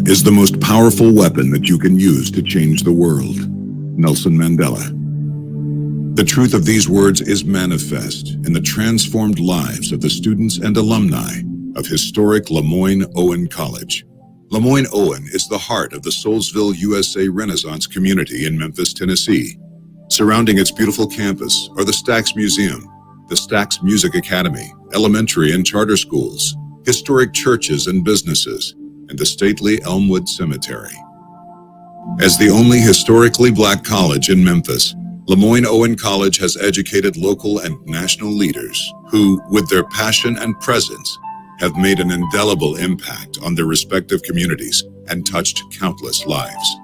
Is the most powerful weapon that you can use to change the world. Nelson Mandela. The truth of these words is manifest in the transformed lives of the students and alumni of historic LeMoyne-Owen College. LeMoyne-Owen is the heart of the Soulsville, USA Renaissance community in Memphis, Tennessee. Surrounding its beautiful campus are the Stax Museum, the Stax Music Academy, elementary and charter schools, historic churches and businesses, and the stately Elmwood Cemetery. As the only historically Black college in Memphis, LeMoyne-Owen College has educated local and national leaders who, with their passion and presence, have made an indelible impact on their respective communities and touched countless lives.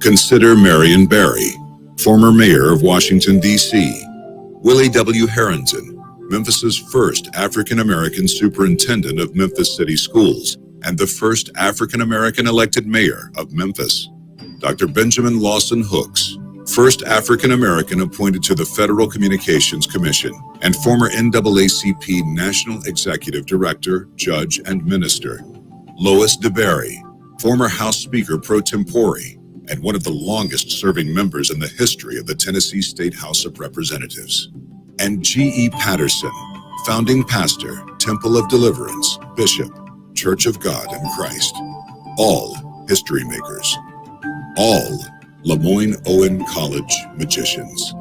Consider Marion Barry, former mayor of Washington, D.C., Willie W. Harrington, Memphis's first African-American superintendent of Memphis City Schools, and the first African-American elected mayor of Memphis. Dr. Benjamin Lawson Hooks, first African-American appointed to the Federal Communications Commission, and former NAACP National Executive Director, Judge, and Minister. Lois DeBerry, former House Speaker pro tempore, and one of the longest-serving members in the history of the Tennessee State House of Representatives. And G.E. Patterson, founding pastor, Temple of Deliverance, Bishop, Church of God in Christ. All history makers. All LeMoyne-Owen College magicians.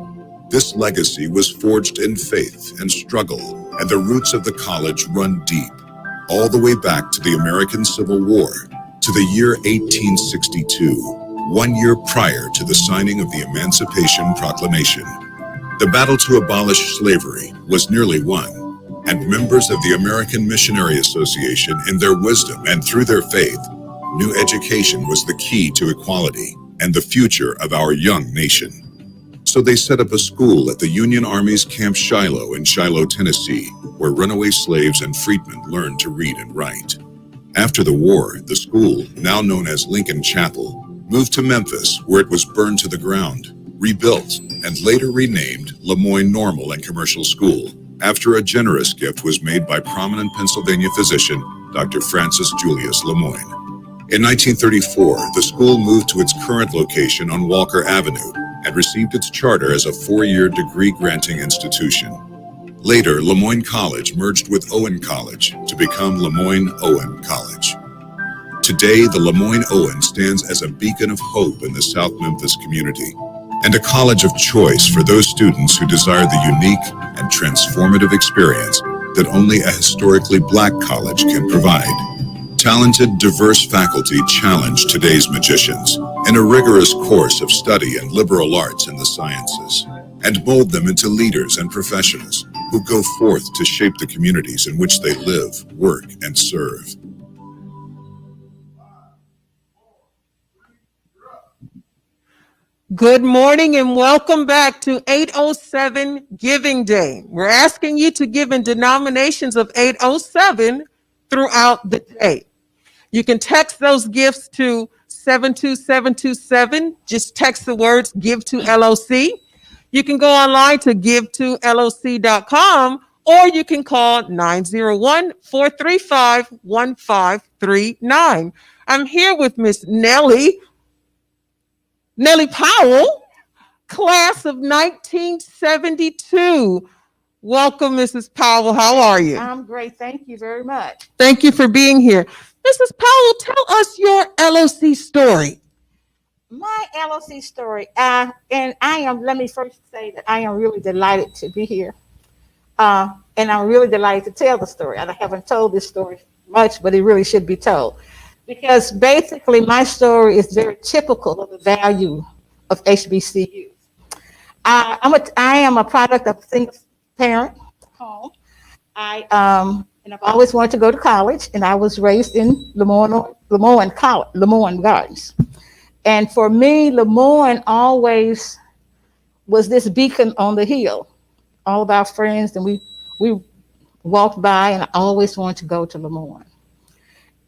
This legacy was forged in faith and struggle, and the roots of the college run deep, all the way back to the American Civil War, to the year 1862, 1 year prior to the signing of the Emancipation Proclamation. The battle to abolish slavery was nearly won, and members of the American Missionary Association, in their wisdom and through their faith, knew education was the key to equality and the future of our young nation. So they set up a school at the Union Army's Camp Shiloh in Shiloh, Tennessee, where runaway slaves and freedmen learned to read and write. After the war, the school, now known as Lincoln Chapel, moved to Memphis, where it was burned to the ground, rebuilt, and later renamed LeMoyne Normal and Commercial School, after a generous gift was made by prominent Pennsylvania physician Dr. Francis Julius LeMoyne. In 1934, the school moved to its current location on Walker Avenue and received its charter as a 4-year degree-granting institution. Later, LeMoyne College merged with Owen College to become LeMoyne-Owen College. Today, the LeMoyne-Owen stands as a beacon of hope in the South Memphis community, and a college of choice for those students who desire the unique and transformative experience that only a historically Black college can provide. Talented, diverse faculty challenge today's magicians in a rigorous course of study in liberal arts and the sciences, and mold them into leaders and professionals who go forth to shape the communities in which they live, work, and serve. Good morning and welcome back to 807 Giving Day. We're asking you to give in denominations of 807 throughout the day. You can text those gifts to 72727. Just text the words give to LOC. You can go online to givetoloc.com, or you can call 901-435-1539. I'm here with Miss Nellie Powell, class of 1972. Welcome, Mrs. Powell. How are you? I'm great. Thank you very much. Thank you for being here. Mrs. Powell, tell us your LOC story. My LOC story, let me first say that I am really delighted to be here. And I'm really delighted to tell the story. I haven't told this story much, but it really should be told. Because basically my story is very typical of the value of HBCUs. I am a product of a single parent home. And I've always wanted to go to college, and I was raised in LeMoyne Gardens. And for me, LeMoyne always was this beacon on the hill. All of our friends, and we walked by, and I always wanted to go to LeMoyne.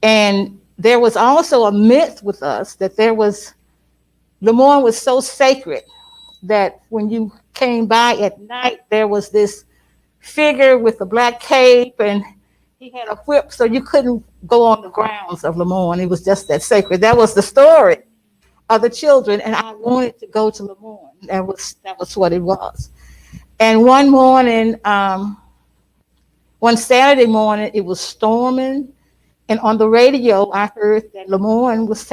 And there was also a myth with us that LeMoyne was so sacred that when you came by at night, there was this figure with a black cape, and he had a whip, so you couldn't go on the grounds of LeMoyne. It was just that sacred. That was the story of the children, and I wanted to go to LeMoyne. That was what it was. And one morning, one Saturday morning, it was storming. And on the radio, I heard that LeMoyne was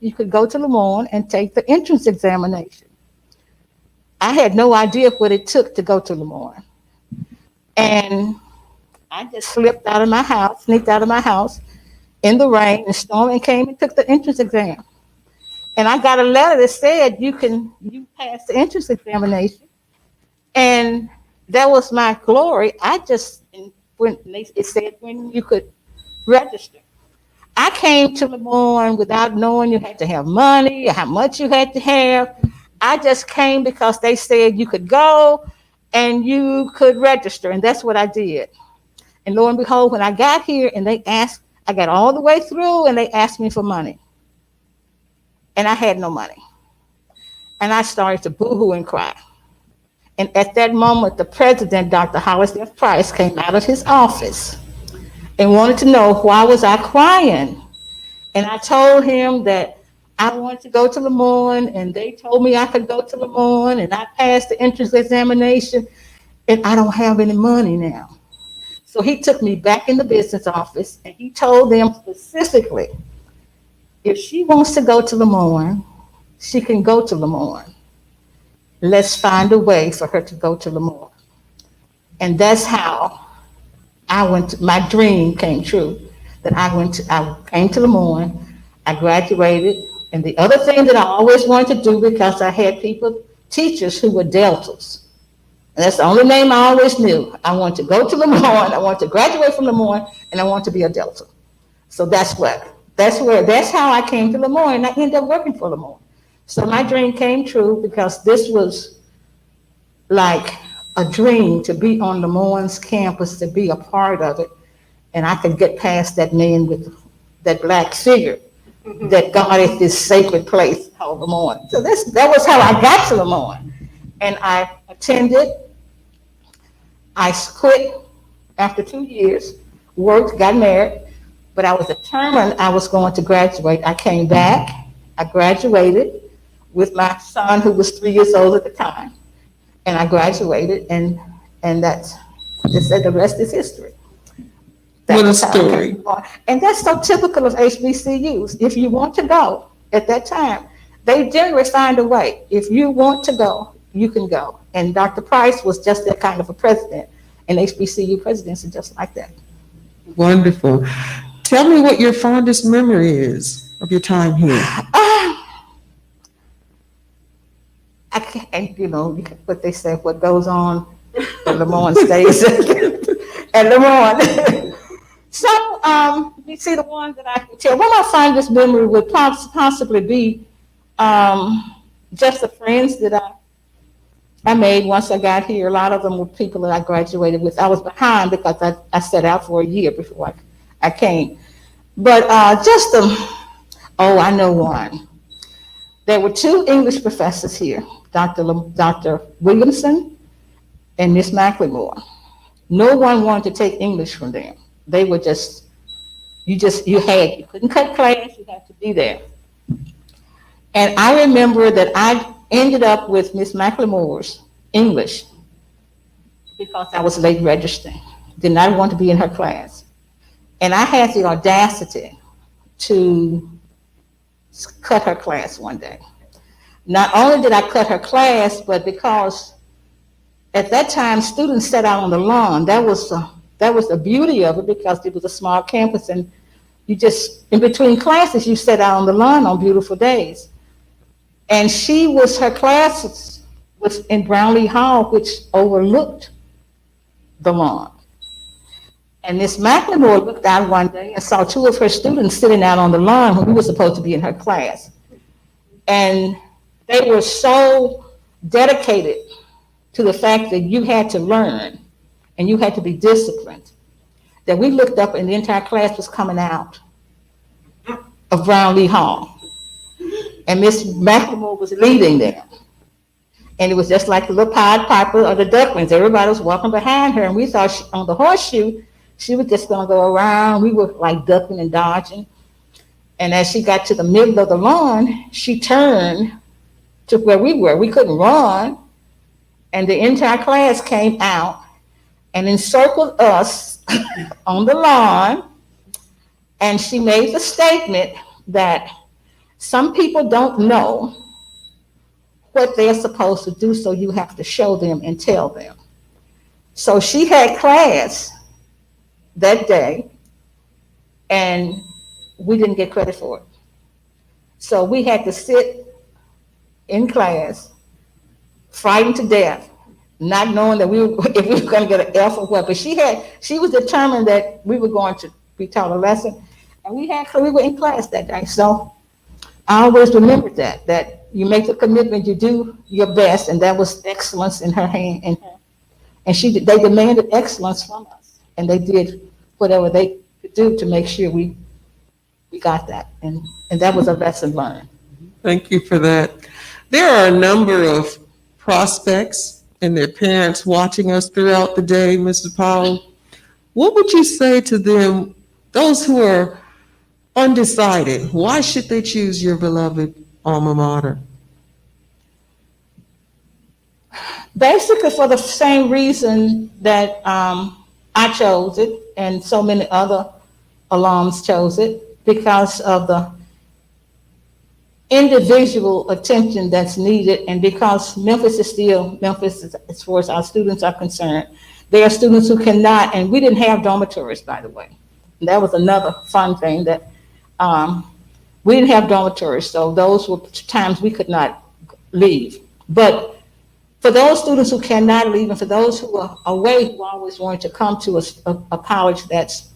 you could go to LeMoyne and take the entrance examination. I had no idea what it took to go to LeMoyne. And I just sneaked out of my house in the rain and storm, and came and took the entrance exam. And I got a letter that said, you passed the entrance examination. And that was my glory. It said when you could register. I came to LeMoyne without knowing you had to have money, or how much you had to have. I just came because they said you could go and you could register, and that's what I did. And lo and behold, when I got here and I got all the way through, and they asked me for money. And I had no money. And I started to boo-hoo and cry. And at that moment, the president, Dr. Hollis F. Price, came out of his office and wanted to know why was I crying. And I told him that I wanted to go to LeMoyne, and they told me I could go to LeMoyne, and I passed the entrance examination, and I don't have any money now. So he took me back in the business office, and he told them specifically, if she wants to go to LeMoyne, she can go to LeMoyne. Let's find a way for her to go to LeMoyne. And that's how my dream came true, that I came to LeMoyne, I graduated. And the other thing that I always wanted to do, because I had teachers who were Deltas, And that's the only name I always knew. I want to go to LeMoyne, I want to graduate from LeMoyne, and I want to be a Delta. So that's how I came to LeMoyne, and I ended up working for LeMoyne. So my dream came true because this was like a dream to be on LeMoyne's campus, to be a part of it. And I could get past that man with that black figure that guarded this sacred place called LeMoyne. So that was how I got to LeMoyne. And I attended, I quit after 2 years, worked, got married, but I was determined I was going to graduate. I came back, I graduated with my son who was 3 years old at the time. And I graduated, and that's, they said the rest is history. What a story. And that's so typical of HBCUs. If you want to go at that time, they generally find a way. If you want to go, you can go. And Dr. Price was just that kind of a president, and HBCU presidents are just like that. Wonderful. Tell me what your fondest memory is of your time here. I can't, what they say, what goes on at LeMoyne stays at LeMoyne. So, you see the one that I can tell. One of my fondest memory would possibly be just the friends that I made once I got here. A lot of them were people that I graduated with. I was behind because I set out for a year before I came. But I know one. There were two English professors here, Dr. Williamson and Miss McLemore. No one wanted to take English from them. They were you couldn't cut class, you had to be there. And I remember that I ended up with Miss McLemore's English because I was late registering. Did not want to be in her class. And I had the audacity to cut her class one day. Not only did I cut her class, but because at that time students sat out on the lawn. That was the beauty of it, because it was a small campus, and you just, in between classes, you sat out on the lawn on beautiful days. And her class was in Brownlee Hall, which overlooked the lawn. And Miss McLemore looked out one day and saw two of her students sitting out on the lawn when we were supposed to be in her class. And they were so dedicated to the fact that you had to learn and you had to be disciplined, that we looked up and the entire class was coming out of Brownlee Hall. And Miss McLemore was leading them. And it was just like the little Pied Piper or the Ducklings. Everybody was walking behind her, and we thought on the horseshoe, she was just going to go around. We were like ducking and dodging. And as she got to the middle of the lawn, she turned to where we were. We couldn't run. And the entire class came out and encircled us on the lawn. And she made the statement that some people don't know what they're supposed to do, so you have to show them and tell them. So she had class that day, and we didn't get credit for it. So we had to sit in class, frightened to death, not knowing that if we were going to get an F or what. But she was determined that we were going to be taught a lesson, and we were in class that day. So I always remembered that you make the commitment, you do your best, and that was excellence in her hand. And they demanded excellence from us, and they did whatever they could do to make sure we got that, and that was a lesson learned. Thank you for that. There are a number of prospects and their parents watching us throughout the day, Mr. Powell. What would you say to them, those who are undecided? Why should they choose your beloved alma mater? Basically for the same reason that I chose it, and so many other alums chose it, because of the individual attention that's needed, and because Memphis is still Memphis as far as our students are concerned. There are students who cannot, and we didn't have dormitories, by the way. And that was another fun thing, that we didn't have dormitories, so those were times we could not leave. But For those students who cannot leave, and for those who are away who always want to come to a college that's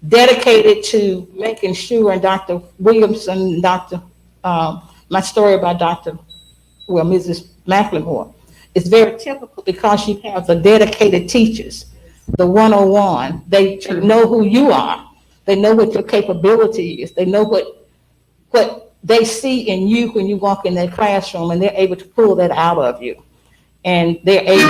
dedicated to making sure, and Dr. Williamson, my story about Mrs. McLemore, is very typical because you have the dedicated teachers, the 101. They know who you are. They know what your capability is. They know what they see in you when you walk in their classroom, and they're able to pull that out of you. And they're able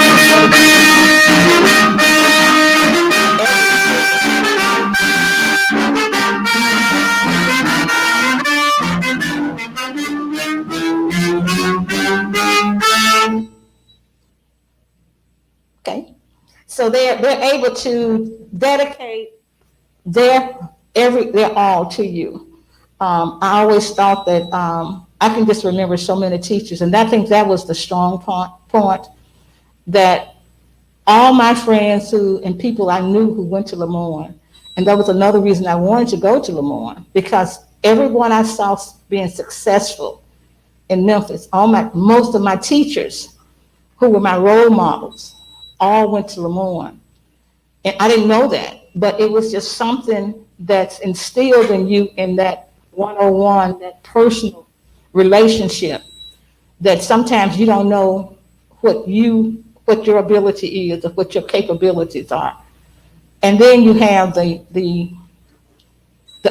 okay. So they're able to dedicate their all to you. I always thought that I can just remember so many teachers, and I think that was the strong point that all my friends and people I knew who went to LeMoyne, and that was another reason I wanted to go to LeMoyne, because everyone I saw being successful in Memphis, most of my teachers who were my role models all went to LeMoyne. And I didn't know that, but it was just something that's instilled in you in that 101, that personal relationship, that sometimes you don't know what your ability is or what your capabilities are. And then you have the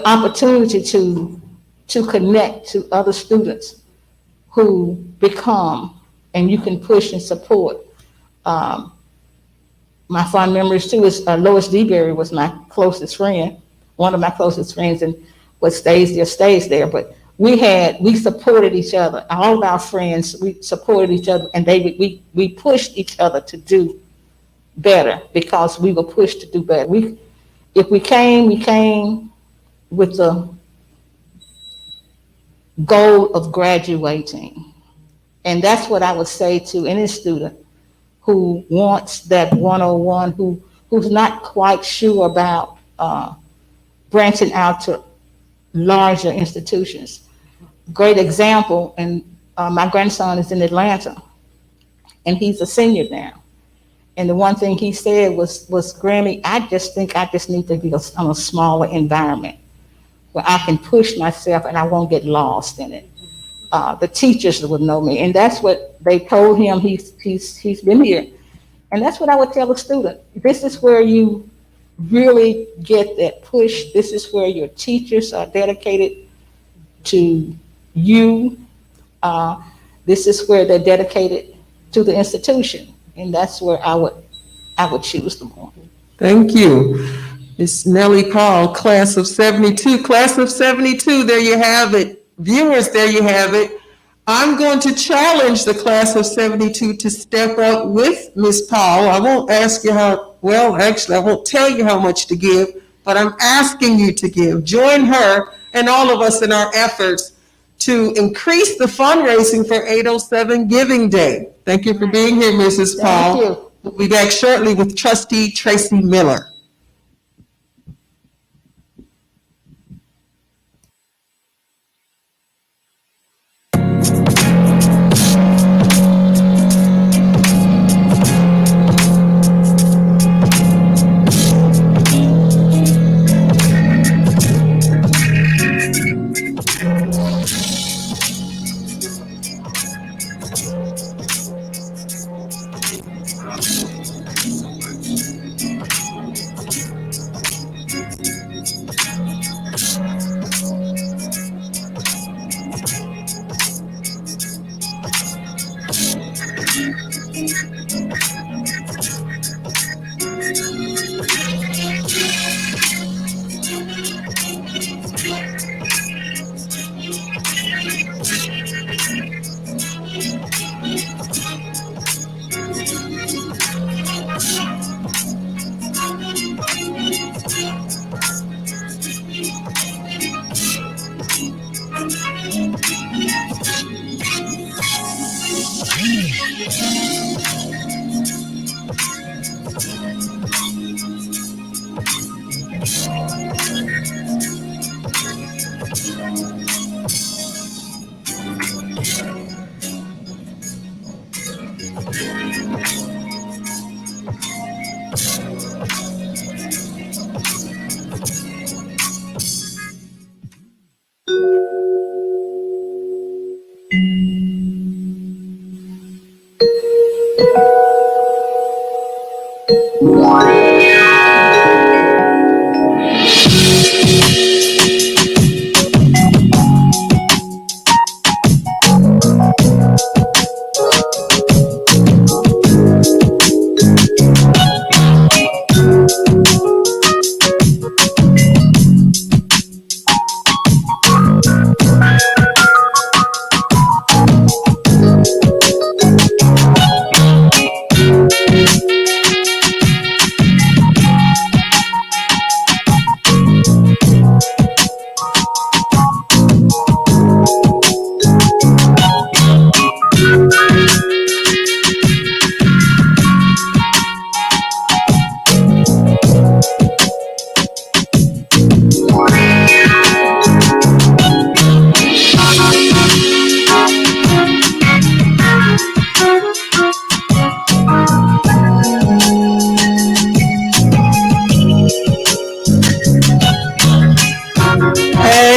opportunity to connect to other students who become, and you can push and support. My fond memories too is Lois DeBerry was my closest friend, one of my closest friends, and what stays there. But we supported each other. All of our friends, we supported each other, and we pushed each other to do better because we were pushed to do better. If we came with the goal of graduating. And that's what I would say to any student who wants that 101, who's not quite sure about branching out to larger institutions. Great example, and my grandson is in Atlanta, and he's a senior now. And the one thing he said was Grammy, I just think I just need to be on a smaller environment where I can push myself and I won't get lost in it. The teachers would know me, and that's what they told him. He's been here, and that's what I would tell a student. This is where you really get that push. This is where your teachers are dedicated to you. This is where they're dedicated to the institution, and that's where I would choose them on. Thank you. Miss Nellie Powell, class of 72. Class of 72, there you have it. Viewers, there you have it. I'm going to challenge the class of 72 to step up with Miss Powell. I won't ask you I won't tell you how much to give, but I'm asking you to give. Join her and all of us in our efforts to increase the fundraising for 807 Giving Day. Thank you for being here, Mrs. Powell. Thank you. We'll be back shortly with Trustee Tracy Miller.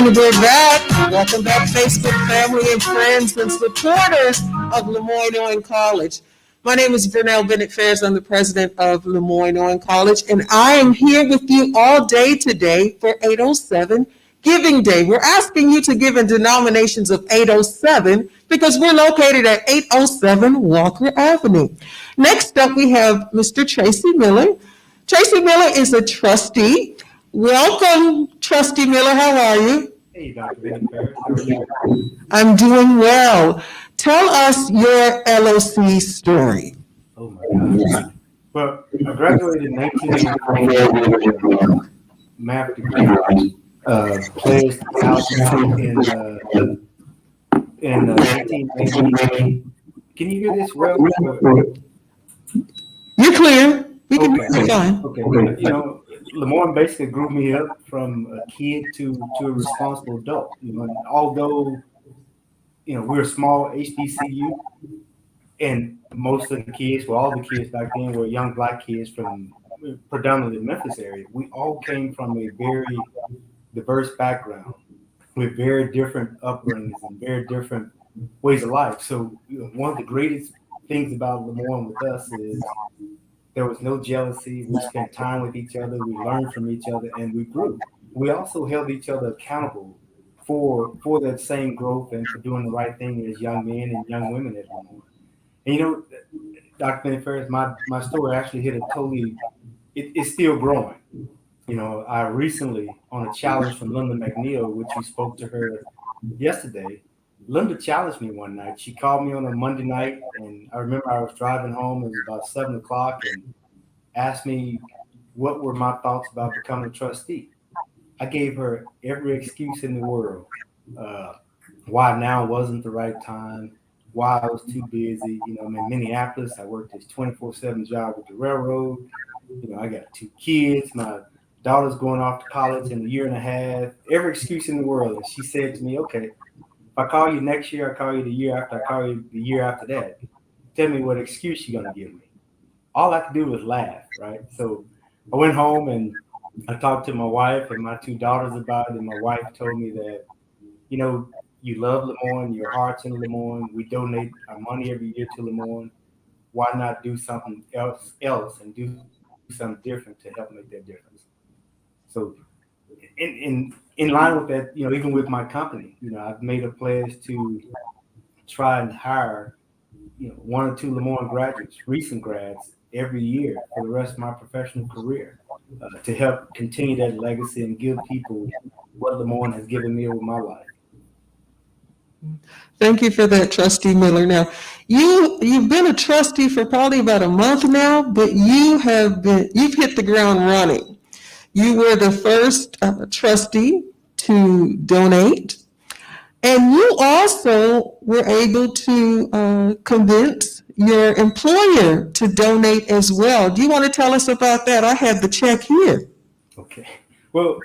And we're back. Welcome back, Facebook family and friends and supporters of LeMoyne-Owen College. My name is Vernell Bennett Faires. I'm the president of LeMoyne-Owen College, and I am here with you all day today for 807 Giving Day. We're asking you to give in denominations of 807 because we're located at 807 Walker Avenue. Next up, we have Mr. Tracy Miller. Tracy Miller is a trustee. Welcome, Trustee Miller. How are you? Hey, Dr. Bennett Faires. How are you? I'm doing well. Tell us your LOC story. Oh, my gosh. Well, I graduated in 1984, math degree, players out in 1980. Can you hear this well? You're clear. We can Okay. keep going. Okay. You know, LeMoyne basically grew me up from a kid to a responsible adult. You know, and although, you know, we're a small HBCU, and most of the kids, well, all the kids back then were young Black kids from predominantly the Memphis area. We all came from a very diverse background with very different upbringings and very different ways of life. So, you know, one of the greatest things about LeMoyne with us is there was no jealousy. We spent time with each other. We learned from each other, and we grew. We also held each other accountable for that same growth and for doing the right thing as young men and young women at LeMoyne. And you know, Dr. Bennett Faires, my story actually hit a totally, it's still growing. You know, I recently, on a challenge from Linda McNeil, which you spoke to her yesterday, Linda challenged me one night. She called me on a Monday night, and I remember I was driving home. It was about 7 o'clock, and asked me what were my thoughts about becoming a trustee. I gave her every excuse in the world. Why now wasn't the right time, why I was too busy. You know, I'm in Minneapolis. I worked this 24/7 job with the railroad. You know, I got 2 kids. My daughter's going off to college in a year and a half. Every excuse in the world. And she said to me, okay, if I call you next year, I call you the year after, I call you the year after that. Tell me what excuse you're going to give me. All I could do was laugh, right? So I went home and I talked to my wife and my 2 daughters about it. And my wife told me that, you know, you love LeMoyne, your heart's in LeMoyne. We donate our money every year to LeMoyne. Why not do something else and do something different to help make that difference? So in line with that, you know, even with my company, you know, I've made a pledge to try and hire, you know, 1 or 2 LeMoyne graduates, recent grads, every year for the rest of my professional career to help continue that legacy and give people what LeMoyne has given me over my life. Thank you for that, Trustee Miller. Now, you've been a trustee for probably about a month now, but you've hit the ground running. You were the first trustee to donate, and you also were able to convince your employer to donate as well. Do you want to tell us about that? I have the check here. Okay. Well,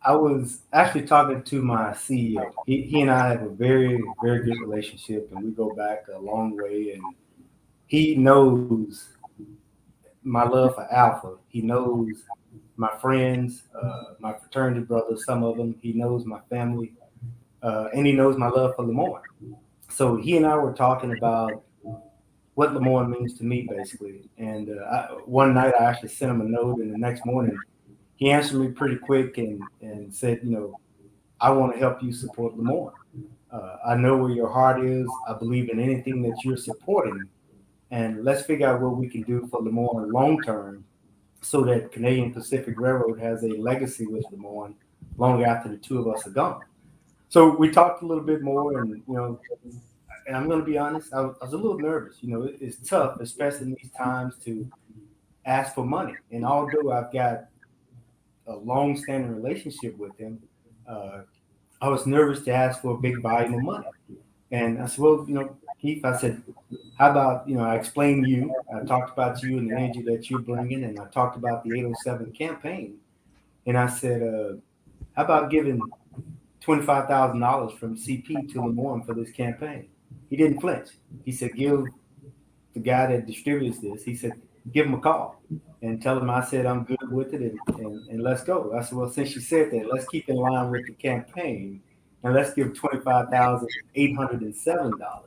I was actually talking to my CEO. He and I have a very, very good relationship, and we go back a long way. And he knows my love for Alpha. He knows my friends, my fraternity brothers, some of them. He knows my family, and he knows my love for LeMoyne. So he and I were talking about what LeMoyne means to me, basically. And one night I actually sent him a note, and the next morning he answered me pretty quick and said, I want to help you support LeMoyne. I know where your heart is. I believe in anything that you're supporting. And let's figure out what we can do for LeMoyne long term so that Canadian Pacific Railroad has a legacy with LeMoyne long after the two of us are gone. So we talked a little bit more, and and I'm going to be honest, I was a little nervous. It's tough, especially in these times, to ask for money. And although I've got a long-standing relationship with him, I was nervous to ask for a big volume of money. And I said, well, Keith, I said, how about, I explained you, I talked about you and the energy that you're bringing, and I talked about the 807 campaign. And I said, how about giving $25,000 from CP to LeMoyne for this campaign? He didn't flinch. He said, give the guy that distributes this, he said, give him a call and tell him I said I'm good with it and let's go. I said, well, since you said that, let's keep in line with the campaign and let's give $25,807.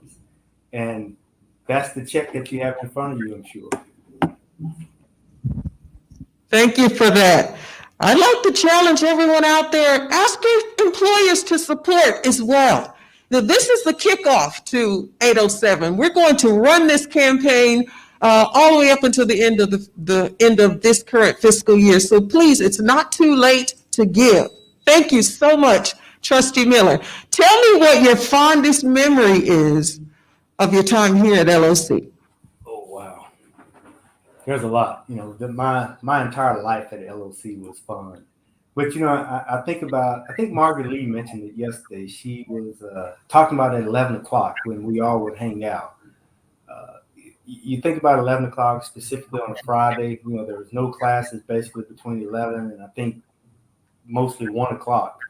And that's the check that you have in front of you, I'm sure. Thank you for that. I'd like to challenge everyone out there, ask your employers to support as well. Now, this is the kickoff to 807. We're going to run this campaign all the way up until the end of the end of this current fiscal year. So please, it's not too late to give. Thank you so much, Trustee Miller. Tell me what your fondest memory is of your time here at LOC. Oh, wow. There's a lot. My entire life at LOC was fun. But, I think Margaret Lee mentioned it yesterday. She was talking about at 11 o'clock when we all would hang out. You think about 11 o'clock, specifically on a Friday, there was no classes basically between 11 and I think mostly 1 o'clock.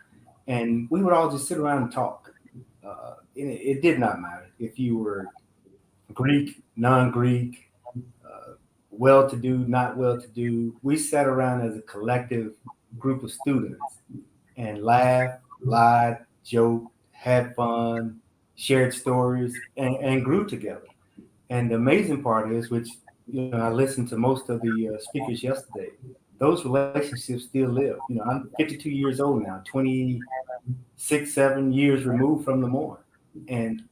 And we would all just sit around and talk. It did not matter if you were Greek, non-Greek, well-to-do, not well-to-do. We sat around as a collective group of students and laughed, lied, joked, had fun, shared stories, and grew together. And the amazing part is, which I listened to most of the speakers yesterday, those relationships still live. I'm 52 years old now, 26, 7 years removed from LeMoyne. And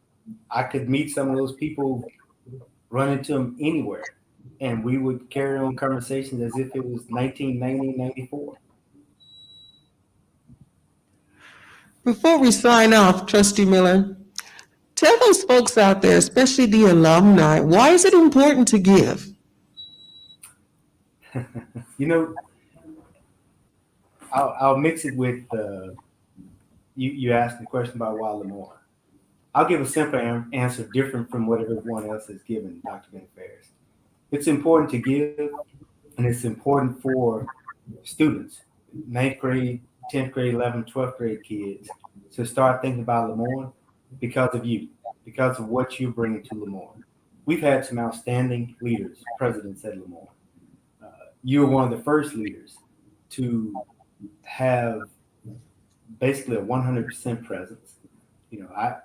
I could meet some of those people, run into them anywhere. And we would carry on conversations as if it was 1990, 94. Before we sign off, Trustee Miller, tell those folks out there, especially the alumni, why is it important to give? I'll mix it with you asked the question about why LeMoyne. I'll give a simple answer different from what everyone else has given, Dr. Ben Ferris. It's important to give, and it's important for students, 9th grade, 10th grade, 11th, 12th grade kids to start thinking about LeMoyne because of you, because of what you're bringing to LeMoyne. We've had some outstanding leaders, presidents at LeMoyne. You were one of the first leaders to have basically a 100% presence.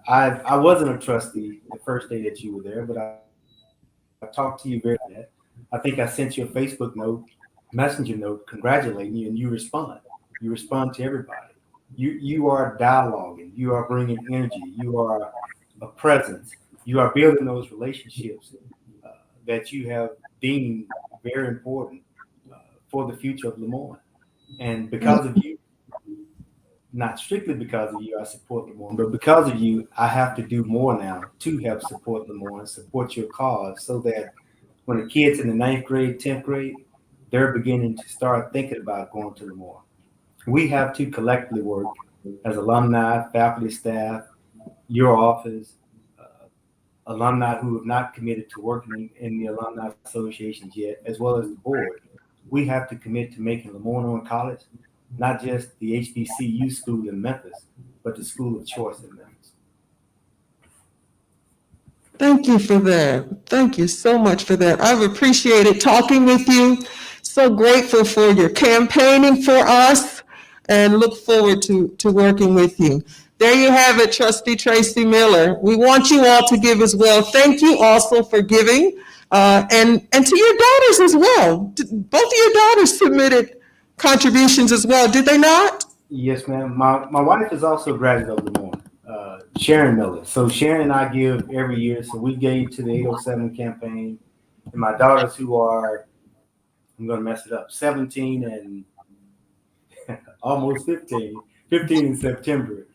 I wasn't a trustee the first day that you were there, but I talked to you very much. I think I sent you a Facebook note, messenger note, congratulating you, and you respond. You respond to everybody. You are dialoguing. You are bringing energy. You are a presence. You are building those relationships that you have deemed very important for the future of LeMoyne. And because of you, not strictly because of you, I support LeMoyne, but because of you, I have to do more now to help support LeMoyne, support your cause, so that when the kids in the 9th grade, 10th grade, they're beginning to start thinking about going to LeMoyne. We have to collectively work as alumni, faculty, staff, your office, alumni who have not committed to working in the alumni associations yet, as well as the board. We have to commit to making LeMoyne-Owen College not just the HBCU school in Memphis, but the school of choice in Memphis. Thank you for that. Thank you so much for that. I've appreciated talking with you. So grateful for your campaigning for us and look forward to working with you. There you have it, Trustee Tracy Miller. We want you all to give as well. Thank you also for giving, and to your daughters as well. Both of your daughters submitted contributions as well, did they not? Yes, ma'am. My wife is also a graduate of LeMoyne, Sharon Miller. So Sharon and I give every year. So we gave to the 807 campaign. And my daughters, who are, I'm going to mess it up, 17 and almost 15 in September,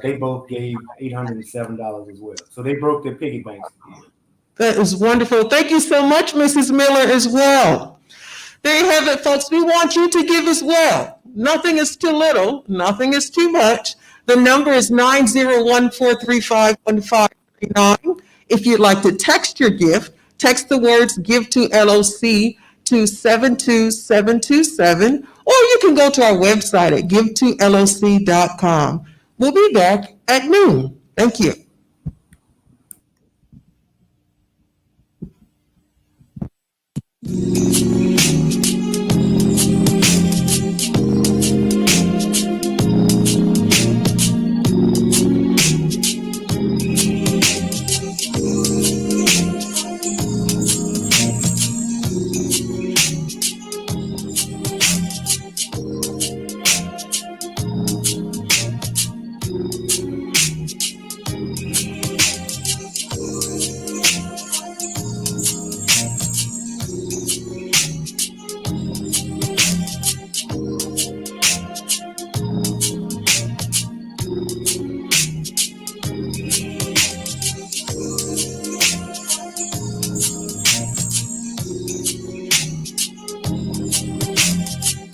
they both gave $807 as well. So they broke their piggy banks again. That is wonderful. Thank you so much, Mrs. Miller, as well. There you have it, folks. We want you to give as well. Nothing is too little. Nothing is too much. The number is 901-435-1539. If you'd like to text your gift, text the words "Give to LOC" to 72727, or you can go to our website at givetoloc.com. We'll be back at noon. Thank you.